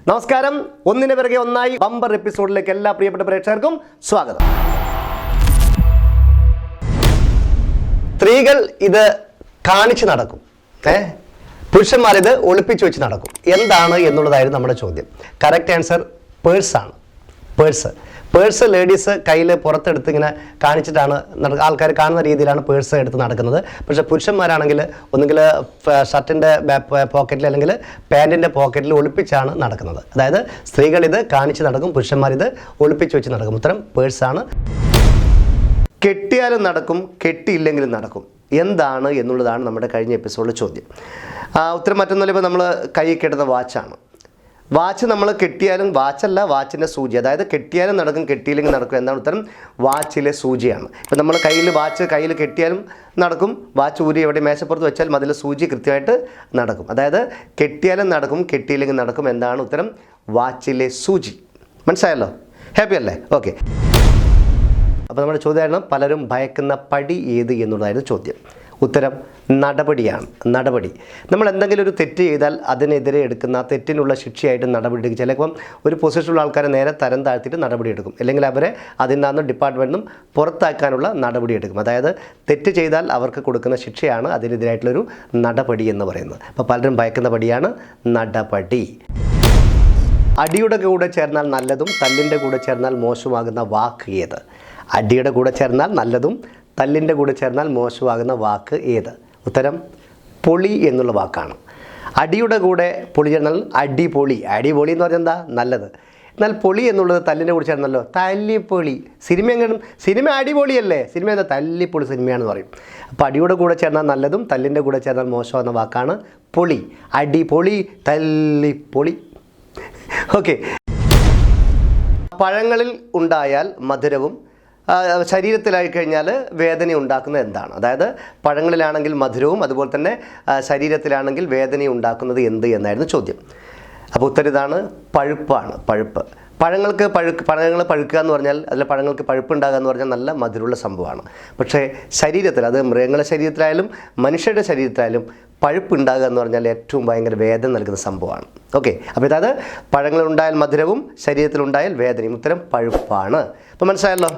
നമസ്കാരം. ഒന്നിനു പിറകെ ഒന്നായി ബമ്പർ എപ്പിസോഡിലേക്ക് എല്ലാ പ്രിയപ്പെട്ട പ്രേക്ഷകർക്കും സ്വാഗതം. സ്ത്രീകൾ ഇത് കാണിച്ച് നടക്കും, പുരുഷന്മാരിത് ഒളിപ്പിച്ചു വെച്ച് നടക്കും. എന്താണ് എന്നുള്ളതായിരുന്നു നമ്മുടെ ചോദ്യം. കറക്റ്റ് ആൻസർ പേഴ്സാണ്. പേഴ്സ് ലേഡീസ് കയ്യിൽ പുറത്തെടുത്ത് ഇങ്ങനെ കാണിച്ചിട്ടാണ് ആൾക്കാർ കാണുന്ന രീതിയിലാണ് പേഴ്സ് എടുത്ത് നടക്കുന്നത്. പക്ഷേ പുരുഷന്മാരാണെങ്കിൽ ഒന്നുകിൽ ഷർട്ടിൻ്റെ പോക്കറ്റിൽ അല്ലെങ്കിൽ പാൻറ്റിൻ്റെ പോക്കറ്റിൽ ഒളിപ്പിച്ചാണ് നടക്കുന്നത്. അതായത് സ്ത്രീകൾ ഇത് കാണിച്ച് നടക്കും, പുരുഷന്മാരിത് ഒളിപ്പിച്ച് വെച്ച് നടക്കും. ഉത്തരം പേഴ്സാണ്. കെട്ടിയാലും നടക്കും, കെട്ടിയില്ലെങ്കിലും നടക്കും. എന്താണ് എന്നുള്ളതാണ് നമ്മുടെ കഴിഞ്ഞ എപ്പിസോഡിൽ ചോദ്യം. ഉത്തരം മറ്റൊന്നുമില്ല. ഇപ്പോൾ നമ്മൾ കൈ കെട്ടുന്ന വാച്ചാണ്. വാച്ച് നമ്മൾ കെട്ടിയാലും, വാച്ചല്ല വാച്ചിൻ്റെ സൂചി, അതായത് കെട്ടിയാലും നടക്കും കെട്ടിയില്ലെങ്കിൽ നടക്കും. എന്താണ് ഉത്തരം? വാച്ചിലെ സൂചിയാണ്. ഇപ്പം നമ്മൾ വാച്ച് കയ്യിൽ കെട്ടിയാലും നടക്കും, വാച്ച് ഊരി എവിടെ മേശപ്പുറത്ത് വെച്ചാലും അതിലെ സൂചി കൃത്യമായിട്ട് നടക്കും. അതായത് കെട്ടിയാലും നടക്കും കെട്ടിയില്ലെങ്കിൽ നടക്കും. എന്താണ് ഉത്തരം? വാച്ചിലെ സൂചി. മനസ്സിലായല്ലോ? ഹാപ്പി അല്ലേ? ഓക്കെ. അപ്പോൾ നമ്മുടെ ചോദ്യമായിരുന്നു പലരും ഭയക്കുന്ന പടി ഏത് എന്നുള്ളതായിരുന്നു ചോദ്യം. ഉത്തരം നടപടിയാണ്. നടപടി. നമ്മൾ എന്തെങ്കിലും ഒരു തെറ്റ് ചെയ്താൽ അതിനെതിരെ എടുക്കുന്ന തെറ്റിനുള്ള ശിക്ഷയായിട്ട് നടപടി എടുക്കും. ചിലപ്പം ഒരു പൊസിഷനുള്ള ആൾക്കാരെ നേരെ തരം താഴ്ത്തിയിട്ട് നടപടി എടുക്കും, അല്ലെങ്കിൽ അവരെ അതിൽ നിന്ന് ഡിപ്പാർട്ട്മെൻറ്റിൽ നിന്നും പുറത്താക്കാനുള്ള നടപടി എടുക്കും. അതായത് തെറ്റ് ചെയ്താൽ അവർക്ക് കൊടുക്കുന്ന ശിക്ഷയാണ് അതിനെതിരായിട്ടുള്ളൊരു നടപടി എന്ന് പറയുന്നത്. അപ്പോൾ പലരും ഭയക്കുന്ന പടിയാണ് നടപടി. അടിയുടെ കൂടെ ചേർന്നാൽ നല്ലതും തല്ലിൻ്റെ കൂടെ ചേർന്നാൽ മോശമാകുന്ന വാക്ക് ഏത്? അടിയുടെ കൂടെ ചേർന്നാൽ നല്ലതും തല്ലിൻ്റെ കൂടെ ചേർന്നാൽ മോശമാകുന്ന വാക്ക് ഏത്? ഉത്തരം പൊളി എന്നുള്ള വാക്കാണ്. അടിയുടെ കൂടെ പൊളി ചേർന്നാൽ അടിപൊളി. അടിപൊളി എന്ന് പറഞ്ഞാൽ എന്താ? നല്ലത്. എന്നാൽ പൊളി എന്നുള്ളത് തല്ലിൻ്റെ കൂടെ ചേർന്നല്ലോ, തല്ലിപ്പൊളി. സിനിമ അടിപൊളിയല്ലേ? സിനിമ എന്താ? തല്ലിപ്പൊളി സിനിമയാണെന്ന് പറയും. അപ്പോൾ അടിയുടെ കൂടെ ചേർന്നാൽ നല്ലതും തല്ലിൻ്റെ കൂടെ ചേർന്നാൽ മോശമാകുന്ന വാക്കാണ് പൊളി. അടിപൊളി, തല്ലിപ്പൊളി. ഓക്കെ. പഴങ്ങളിൽ ഉണ്ടായാൽ മധുരവും ശരീരത്തിലായി കഴിഞ്ഞാൽ വേദന ഉണ്ടാക്കുന്നത് എന്താണ്? അതായത് പഴങ്ങളിലാണെങ്കിൽ മധുരവും അതുപോലെ തന്നെ ശരീരത്തിലാണെങ്കിൽ വേദന ഉണ്ടാക്കുന്നത് എന്ത് എന്നായിരുന്നു ചോദ്യം. അപ്പോൾ ഉത്തരം ഇതാണ്, പഴുപ്പാണ്. പഴുപ്പ്. പഴങ്ങൾ പഴുക്കുക എന്ന് പറഞ്ഞാൽ, അതിൽ പഴങ്ങൾക്ക് പഴുപ്പുണ്ടാകുക എന്ന് പറഞ്ഞാൽ നല്ല മധുരമുള്ള സംഭവമാണ്. പക്ഷേ ശരീരത്തിൽ, അത് മൃഗങ്ങളുടെ ശരീരത്തിലായാലും മനുഷ്യരുടെ ശരീരത്തിലായാലും പഴുപ്പുണ്ടാകുക എന്ന് പറഞ്ഞാൽ ഏറ്റവും ഭയങ്കര വേദന നൽകുന്ന സംഭവമാണ്. ഓക്കെ. അപ്പോൾ അതായത് പഴങ്ങളുണ്ടായാൽ മധുരവും ശരീരത്തിലുണ്ടായാൽ വേദനയും. ഉത്തരം പഴുപ്പാണ്. അപ്പോൾ മനസ്സിലായല്ലോ?